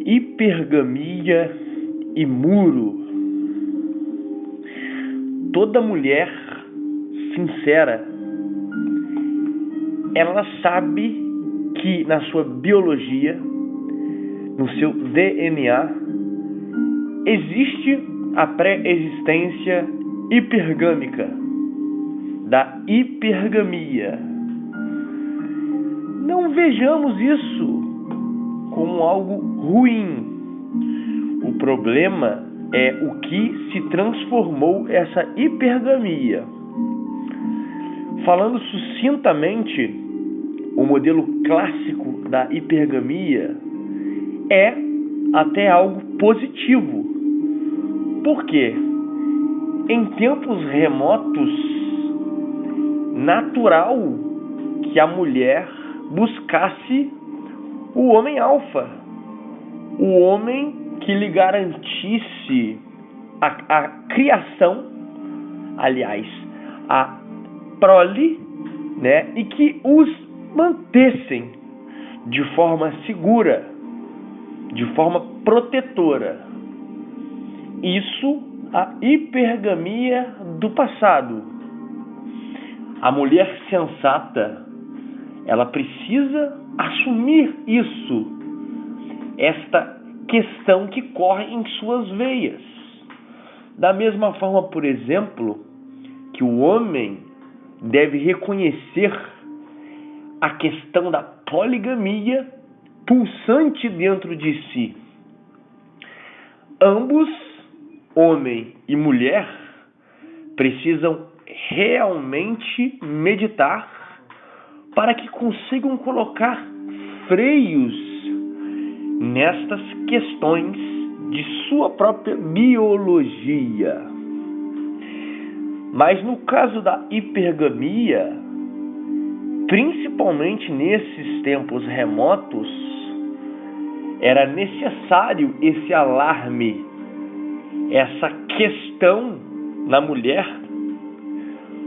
Hipergamia e muro. Toda mulher sincera, ela sabe que na sua biologia, no seu DNA, existe a pré-existência hipergâmica, da hipergamia. Não vejamos isso como algo ruim. O problema é o que se transformou essa hipergamia. Falando sucintamente, o modelo clássico da hipergamia é até algo positivo. Por quê? Em tempos remotos, natural que a mulher buscasse o homem alfa, o homem que lhe garantisse a criação, aliás, a prole, né, e que os mantessem de forma segura, de forma protetora. Isso, a hipergamia do passado. A mulher sensata, ela precisa assumir isso, esta questão que corre em suas veias. Da mesma forma, por exemplo, que o homem deve reconhecer a questão da poligamia pulsante dentro de si. Ambos, homem e mulher, precisam realmente meditar para que consigam colocar freios nestas questões de sua própria biologia. Mas no caso da hipergamia, principalmente nesses tempos remotos, era necessário esse alarme, essa questão na mulher,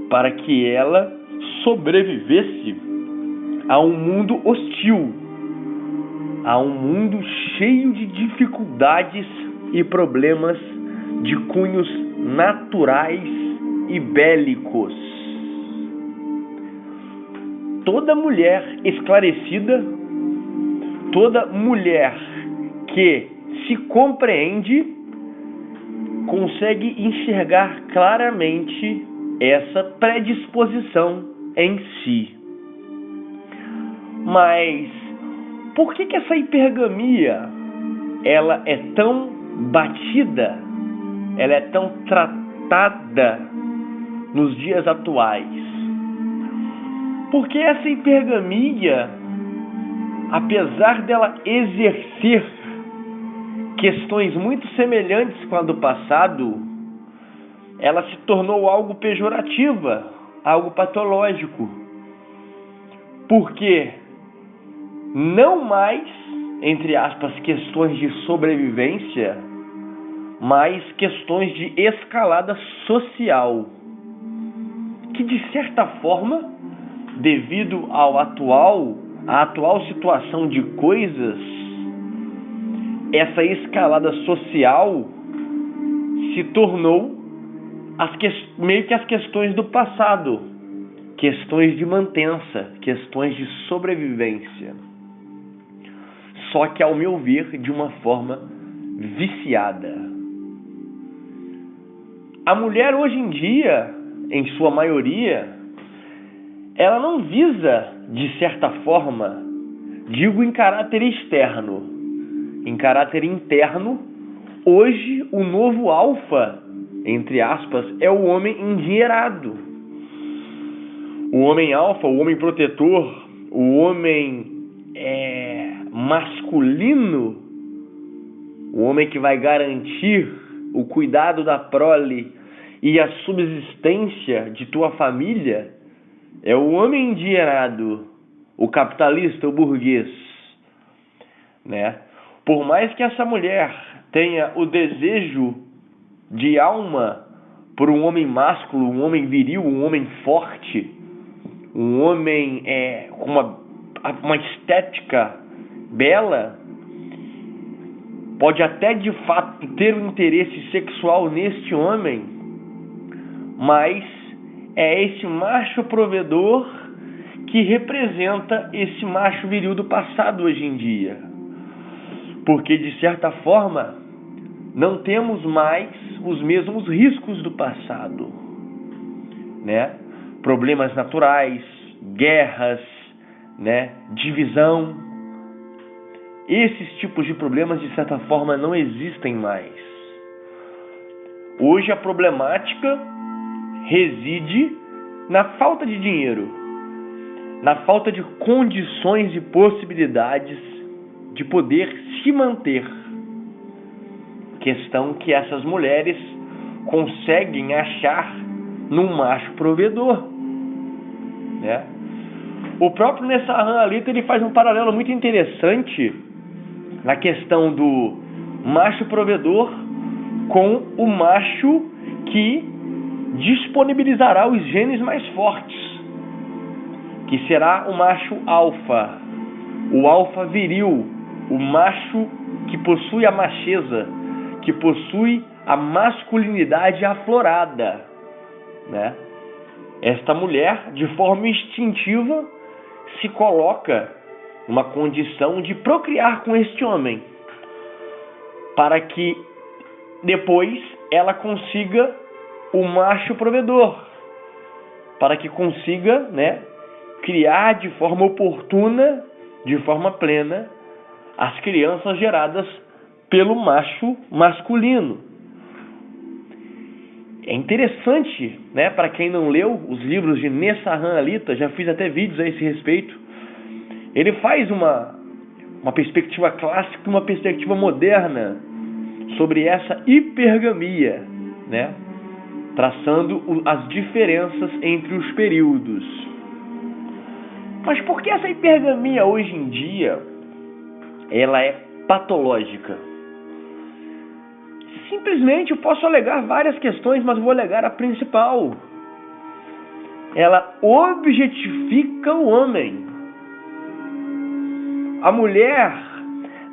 para que ela sobrevivesse a um mundo hostil, a um mundo cheio de dificuldades e problemas de cunhos naturais e bélicos. Toda mulher esclarecida, toda mulher que se compreende, consegue enxergar claramente essa predisposição em si. Mas por que essa hipergamia ela é tão batida, ela é tão tratada nos dias atuais? Porque essa hipergamia, apesar dela exercer questões muito semelhantes com a do passado, ela se tornou algo pejorativa, algo patológico. Porque não mais, entre aspas, questões de sobrevivência, mas questões de escalada social, que de certa forma, devido à atual situação de coisas, essa escalada social se tornou meio que as questões do passado, questões de mantença, questões de sobrevivência. Só que, ao meu ver, de uma forma viciada. A mulher hoje em dia, em sua maioria, ela não visa, de certa forma, digo em caráter externo, em caráter interno, hoje o novo alfa, entre aspas, é o homem endinheirado. O homem alfa, o homem protetor, o homem masculino, o homem que vai garantir o cuidado da prole e a subsistência de tua família, é o homem endinheirado, o capitalista, o burguês, né? Por mais que essa mulher tenha o desejo de alma por um homem másculo, um homem viril, um homem forte, um homem com uma estética bela, pode até de fato ter um interesse sexual neste homem, mas é esse macho provedor que representa esse macho viril do passado hoje em dia. Porque, de certa forma, não temos mais os mesmos riscos do passado, né? Problemas naturais, guerras, né? Divisão. Esses tipos de problemas, de certa forma, não existem mais. Hoje a problemática reside na falta de dinheiro, na falta de condições e possibilidades de poder se manter. Questão que essas mulheres conseguem achar num macho provedor, né? O próprio Nessahan Alita, ele faz um paralelo muito interessante na questão do macho provedor com o macho que disponibilizará os genes mais fortes, que será o macho alfa, o alfa viril, o macho que possui a macheza, que possui a masculinidade aflorada, né? Esta mulher, de forma instintiva, se coloca numa condição de procriar com este homem, para que depois ela consiga o macho provedor, para que consiga, né, criar de forma oportuna, de forma plena, as crianças geradas pelo macho masculino. É interessante, né, para quem não leu os livros de Nessahan Alita, já fiz até vídeos a esse respeito. Ele faz uma perspectiva clássica e uma perspectiva moderna sobre essa hipergamia, né, traçando as diferenças entre os períodos. Mas por que essa hipergamia hoje em dia ela é patológica? Simplesmente eu posso alegar várias questões, mas vou alegar a principal. Ela objetifica o homem. A mulher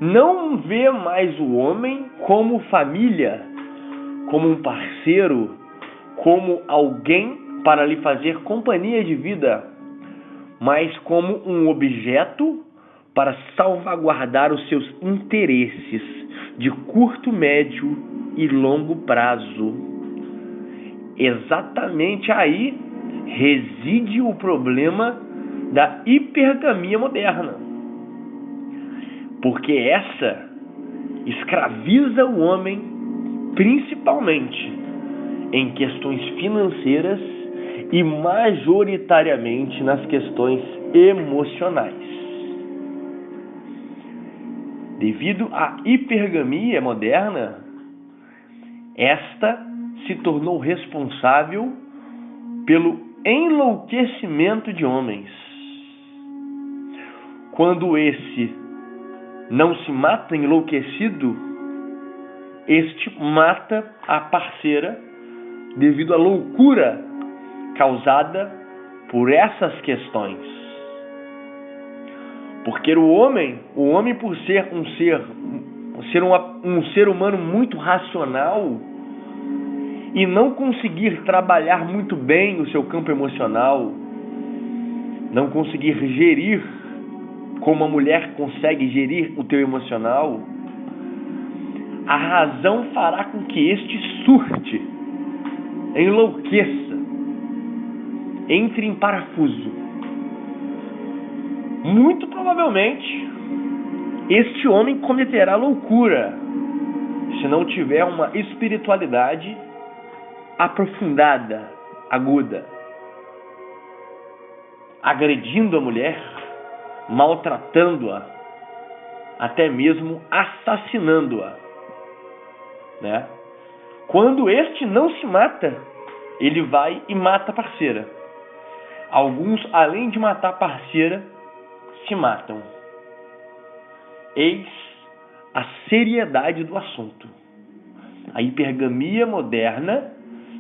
não vê mais o homem como família, como um parceiro, como alguém para lhe fazer companhia de vida, mas como um objeto para salvaguardar os seus interesses de curto, médio e longo prazo. Exatamente aí reside o problema da hipergamia moderna. Porque essa escraviza o homem principalmente em questões financeiras e majoritariamente nas questões emocionais. Devido à hipergamia moderna, esta se tornou responsável pelo enlouquecimento de homens. Quando esse não se mata enlouquecido, este mata a parceira devido à loucura causada por essas questões. Porque o homem por ser um ser humano muito racional e não conseguir trabalhar muito bem o seu campo emocional, não conseguir gerir como a mulher consegue gerir o teu emocional, a razão fará com que este surte, enlouqueça, entre em parafuso. Muito provavelmente, este homem cometerá loucura se não tiver uma espiritualidade aprofundada, aguda, agredindo a mulher, maltratando-a, até mesmo assassinando-a, né? Quando este não se mata, ele vai e mata a parceira. Alguns, além de matar a parceira, se matam. Eis a seriedade do assunto. A hipergamia moderna,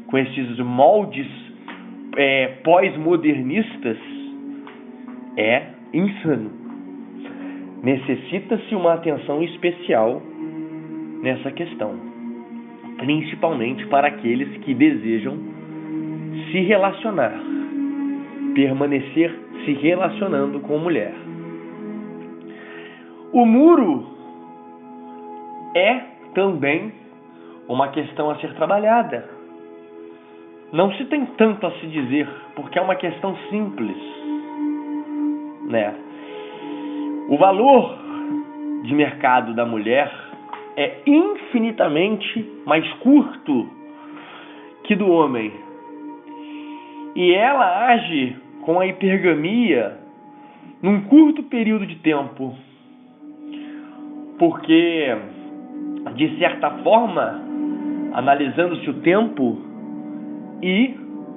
com esses moldes pós-modernistas, é insano. Necessita-se uma atenção especial nessa questão, principalmente para aqueles que desejam se relacionar, permanecer se relacionando com mulher. O muro é também uma questão a ser trabalhada. Não se tem tanto a se dizer, porque é uma questão simples, né? O valor de mercado da mulher é infinitamente mais curto que do homem. E ela age com a hipergamia num curto período de tempo. Porque, de certa forma, analisando-se o tempo e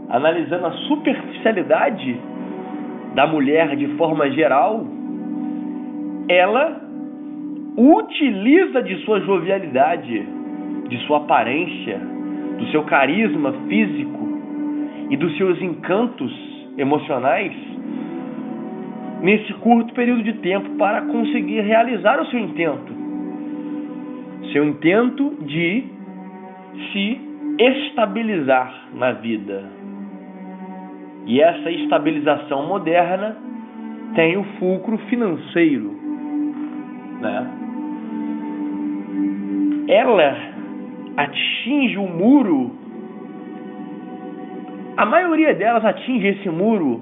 analisando a superficialidade da mulher de forma geral, ela utiliza de sua jovialidade, de sua aparência, do seu carisma físico e dos seus encantos emocionais nesse curto período de tempo para conseguir realizar o seu intento de se estabilizar na vida. E essa estabilização moderna tem o fulcro financeiro, né? Ela atinge o muro, a maioria delas atinge esse muro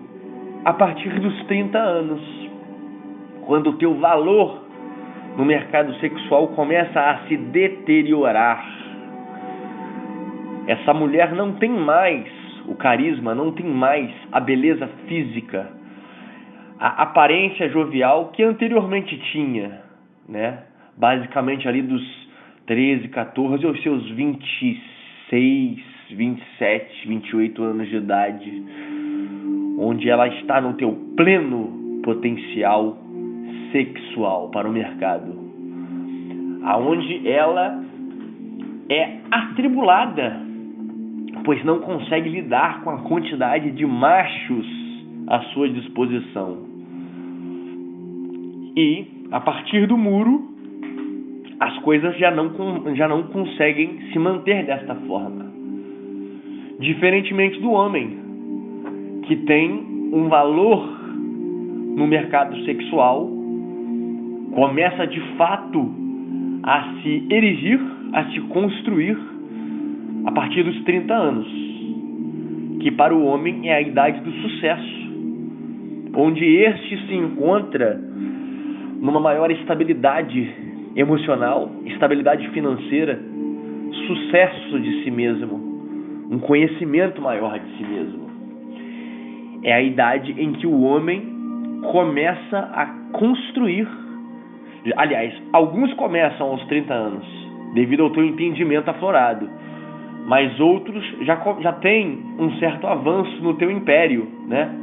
a partir dos 30 anos, quando o teu valor no mercado sexual começa a se deteriorar. Essa mulher não tem mais o carisma, não tem mais a beleza física, a aparência jovial que anteriormente tinha, né? Basicamente ali dos 13, 14 aos seus 26, 27, 28 anos de idade, onde ela está no teu pleno potencial sexual para o mercado, aonde ela é atribulada, pois não consegue lidar com a quantidade de machos à sua disposição. E, a partir do muro, as coisas já não conseguem se manter desta forma. Diferentemente do homem, que tem um valor no mercado sexual, começa de fato a se erigir, a se construir a partir dos 30 anos, que para o homem é a idade do sucesso, onde este se encontra numa maior estabilidade emocional, estabilidade financeira, sucesso de si mesmo, um conhecimento maior de si mesmo. É a idade em que o homem começa a construir. Aliás, alguns começam aos 30 anos, devido ao teu entendimento aflorado, mas outros já têm um certo avanço no teu império, né?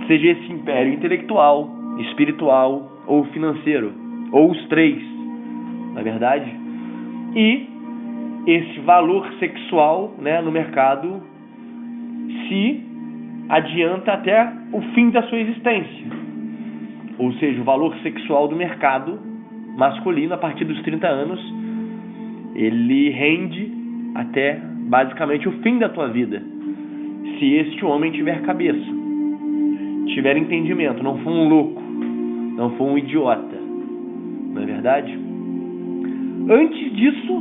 Seja esse império intelectual, espiritual ou financeiro, ou os três, na verdade. E esse valor sexual, né, no mercado se adianta até o fim da sua existência. Ou seja, o valor sexual do mercado masculino a partir dos 30 anos, ele rende até basicamente o fim da tua vida, se este homem tiver cabeça, tiver entendimento, não for um louco, não for um idiota, não é verdade? Antes disso,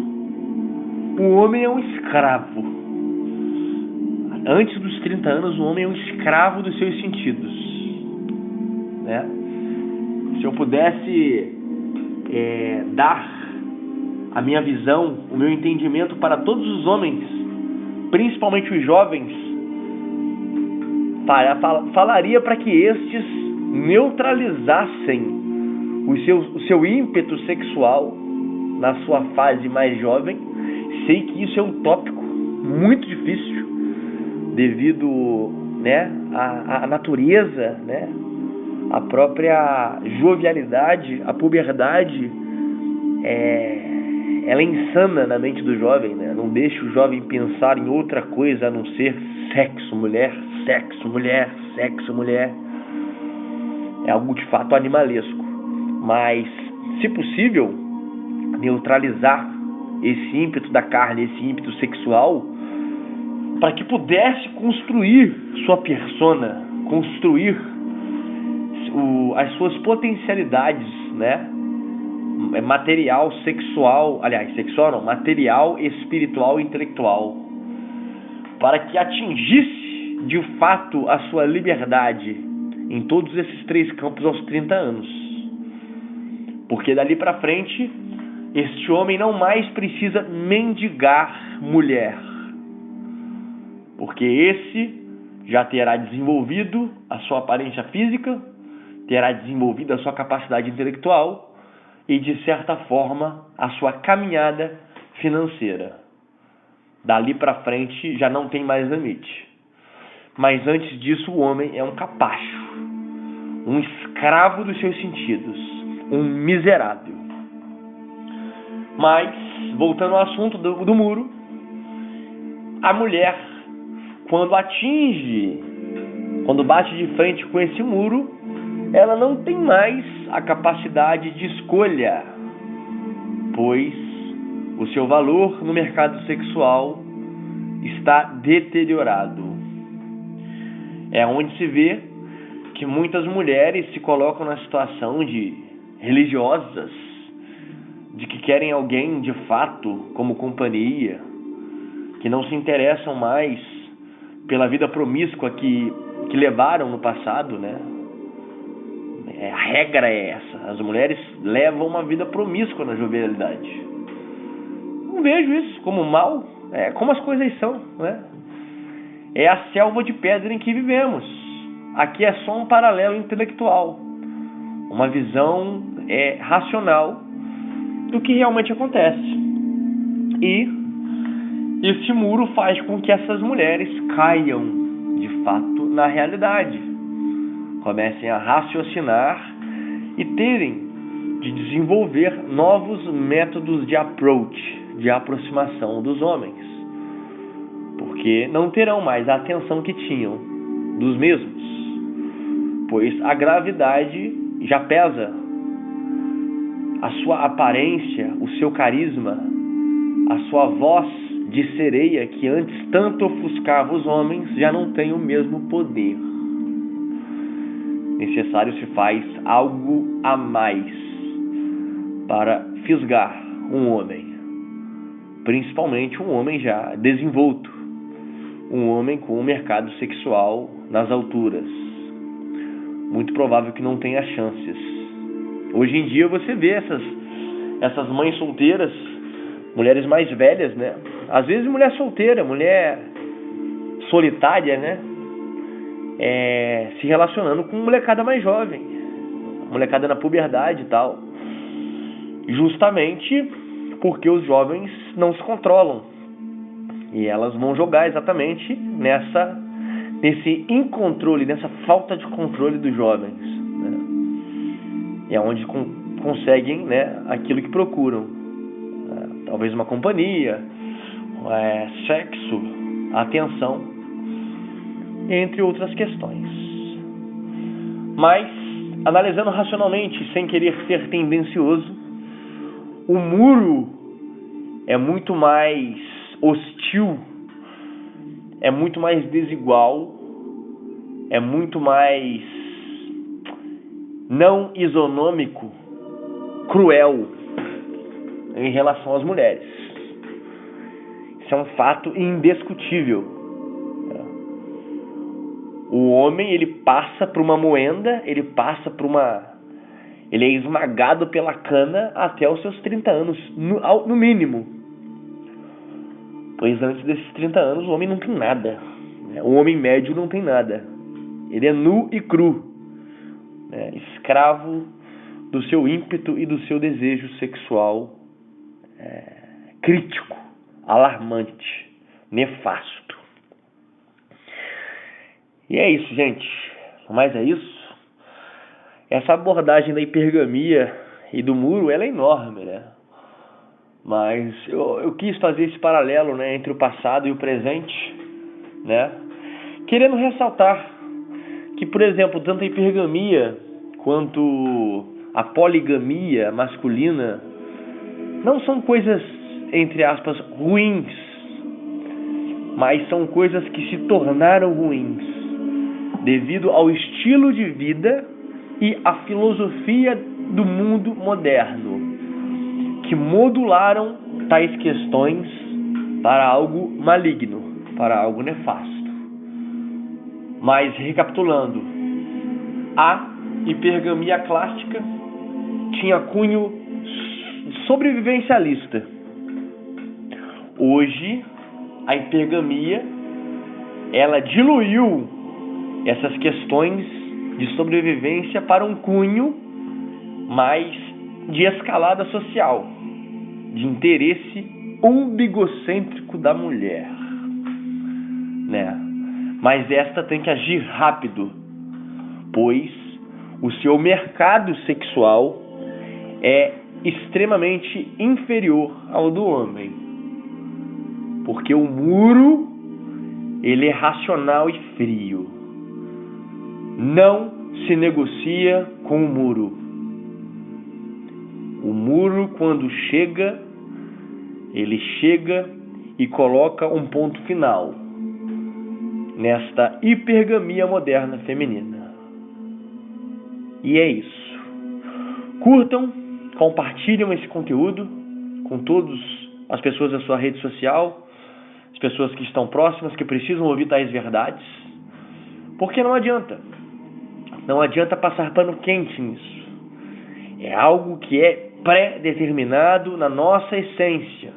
o homem é um escravo. Antes dos 30 anos, o homem é um escravo dos seus sentidos, né? Se eu pudesse dar a minha visão, o meu entendimento para todos os homens, principalmente os jovens, falaria para que estes neutralizassem o seu ímpeto sexual na sua fase mais jovem. Sei que isso é um tópico muito difícil, devido, né, à natureza, né, a própria jovialidade, a puberdade, ela é insana na mente do jovem, né? Não deixa o jovem pensar em outra coisa a não ser sexo, mulher, sexo, mulher, sexo, mulher. É algo de fato animalesco. Mas, se possível, neutralizar esse ímpeto da carne, esse ímpeto sexual, para que pudesse construir sua persona, construir as suas potencialidades, né? Material, sexual, aliás, sexual não, material, espiritual e intelectual, para que atingisse de fato a sua liberdade em todos esses 3 campos aos 30 anos. Porque dali para frente, este homem não mais precisa mendigar mulher, porque esse já terá desenvolvido a sua aparência física, terá desenvolvido a sua capacidade intelectual e, de certa forma, a sua caminhada financeira. Dali para frente já não tem mais limite. Mas antes disso, o homem é um capacho, um escravo dos seus sentidos, um miserável. Mas, voltando ao assunto do muro, a mulher, quando bate de frente com esse muro, ela não tem mais a capacidade de escolha, pois o seu valor no mercado sexual está deteriorado. É onde se vê que muitas mulheres se colocam na situação de religiosas, de que querem alguém de fato como companhia, que não se interessam mais pela vida promíscua que levaram no passado, né? A regra é essa. As mulheres levam uma vida promíscua na jovialidade. Não vejo isso como mal. É como as coisas são, né? É a selva de pedra em que vivemos. Aqui é só um paralelo intelectual, uma visão racional do que realmente acontece. E este muro faz com que essas mulheres caiam, de fato, na realidade. Comecem a raciocinar e terem de desenvolver novos métodos de approach, de aproximação dos homens. Porque não terão mais a atenção que tinham dos mesmos. Pois a gravidade já pesa. A sua aparência, o seu carisma, a sua voz de sereia que antes tanto ofuscava os homens já não tem o mesmo poder. Necessário se faz algo a mais para fisgar um homem, principalmente um homem já desenvolto, um homem com um mercado sexual nas alturas. Muito provável que não tenha chances. Hoje em dia você vê essas mães solteiras, mulheres mais velhas, né? Às vezes mulher solteira, mulher solitária, né? Se relacionando com molecada mais jovem, molecada na puberdade e tal, justamente porque os jovens não se controlam e elas vão jogar exatamente nesse incontrole, nessa falta de controle dos jovens, né? É onde conseguem, né, aquilo que procuram, talvez uma companhia, sexo, atenção, entre outras questões. Mas, analisando racionalmente, sem querer ser tendencioso, o muro é muito mais hostil, é muito mais desigual, é muito mais não isonômico, cruel em relação às mulheres. Isso é um fato indiscutível. O homem, ele passa por uma moenda, ele é esmagado pela cana até os seus 30 anos, no mínimo. Pois antes desses 30 anos, o homem não tem nada. O homem médio não tem nada. Ele é nu e cru, né? Escravo do seu ímpeto e do seu desejo sexual crítico, alarmante, nefasto. E é isso, gente. Mas é isso. Essa abordagem da hipergamia e do muro, ela é enorme, né? Mas eu quis fazer esse paralelo, né, entre o passado e o presente, né? Querendo ressaltar que, por exemplo, tanto a hipergamia quanto a poligamia masculina não são coisas entre aspas, ruins, mas são coisas que se tornaram ruins devido ao estilo de vida e à filosofia do mundo moderno, que modularam tais questões para algo maligno, para algo nefasto. Mas, recapitulando, a hipergamia clássica tinha cunho sobrevivencialista. Hoje, a hipergamia, ela diluiu essas questões de sobrevivência para um cunho mais de escalada social, de interesse umbigocêntrico da mulher, né? Mas esta tem que agir rápido, pois o seu mercado sexual é extremamente inferior ao do homem, porque o muro, ele é racional e frio. Não se negocia com o muro. O muro, quando chega, ele chega e coloca um ponto final nesta hipergamia moderna feminina. E é isso. Curtam, compartilhem esse conteúdo com todas as pessoas da sua rede social, as pessoas que estão próximas, que precisam ouvir tais verdades, porque não adianta passar pano quente nisso. É algo que é pré-determinado na nossa essência,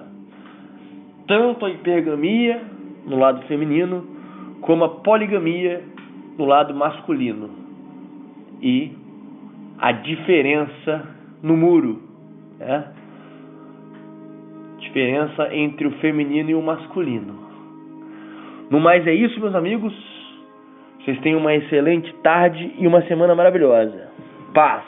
tanto a hipergamia no lado feminino, como a poligamia no lado masculino, e a diferença no muro, né? Diferença entre o feminino e o masculino. No mais é isso, meus amigos. Vocês tenham uma excelente tarde e uma semana maravilhosa. Paz!